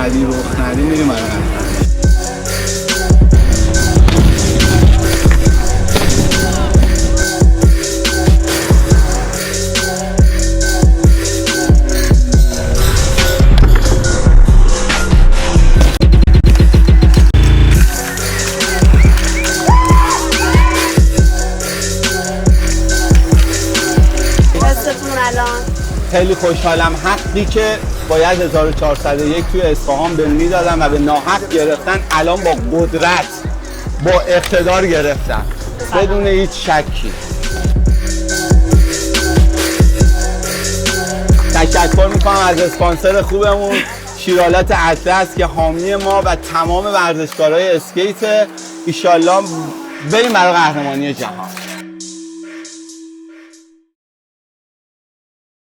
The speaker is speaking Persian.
بعدی رخ ندیم میریم برای قهرمانی. خیلی خوشحالم. حقی که باید 1401 توی اصفهان به میدادن و به ناحق گرفتن الان با قدرت با اقتدار گرفتن بدون هیچ شکی. تشکر میکنم از اسپانسر خوبمون شیرالات اطلس که حامی ما و تمام ورزشکارهای اسکیت. ایشالله بریم برای قهرمانی جهان.